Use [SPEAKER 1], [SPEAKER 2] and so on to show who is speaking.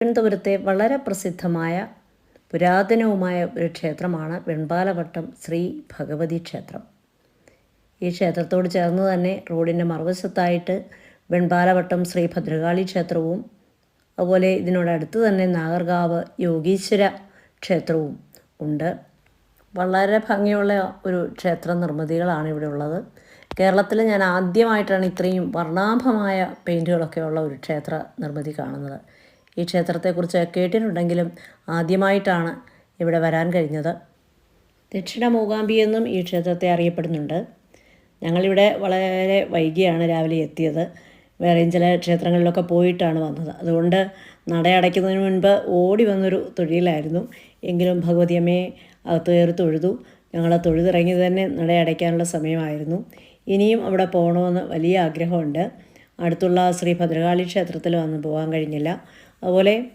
[SPEAKER 1] തിരുവനന്തപുരത്തെ വളരെ പ്രസിദ്ധമായ പുരാതനവുമായ ഒരു ക്ഷേത്രമാണ് വെൺപാലവട്ടം ശ്രീ ഭഗവതി ക്ഷേത്രം. ഈ ക്ഷേത്രത്തോട് ചേർന്ന് തന്നെ റോഡിൻ്റെ മറുവശത്തായിട്ട് വെൺപാലവട്ടം ശ്രീ ഭദ്രകാളി ക്ഷേത്രവും അതുപോലെ ഇതിനോടടുത്ത് തന്നെ നാഗർകാവ് യോഗീശ്വര ക്ഷേത്രവും ഉണ്ട്. വളരെ ഭംഗിയുള്ള ഒരു ക്ഷേത്ര നിർമ്മിതികളാണ് ഇവിടെ ഉള്ളത്. കേരളത്തിൽ ഞാൻ ആദ്യമായിട്ടാണ് ഇത്രയും വർണ്ണാഭമായ പെയിൻറ്റുകളൊക്കെ ഉള്ള ഒരു ക്ഷേത്ര നിർമ്മിതി കാണുന്നത്. ഈ ക്ഷേത്രത്തെക്കുറിച്ച് കേട്ടിട്ടുണ്ടെങ്കിലും ആദ്യമായിട്ടാണ് ഇവിടെ വരാൻ കഴിഞ്ഞത്. ദക്ഷിണ മൂകാംബി എന്നും ഈ ക്ഷേത്രത്തെ അറിയപ്പെടുന്നുണ്ട്. ഞങ്ങളിവിടെ വളരെ വൈകിയാണ് രാവിലെ എത്തിയത്. വേറെയും ചില ക്ഷേത്രങ്ങളിലൊക്കെ പോയിട്ടാണ് വന്നത്. അതുകൊണ്ട് നട അടയ്ക്കുന്നതിന് മുൻപ് ഓടി വന്നൊരു തൊഴിലായിരുന്നു. എങ്കിലും ഭഗവതിയമ്മയെ അകത്ത് കയറി തൊഴുതു. ഞങ്ങൾ തൊഴുതിറങ്ങി തന്നെ നട അടയ്ക്കാനുള്ള സമയമായിരുന്നു. ഇനിയും അവിടെ പോകണമെന്ന് വലിയ ആഗ്രഹമുണ്ട്. അടുത്തുള്ള ശ്രീ ഭദ്രകാളി ക്ഷേത്രത്തിൽ വന്ന് പോകാൻ കഴിഞ്ഞില്ല. അതുപോലെ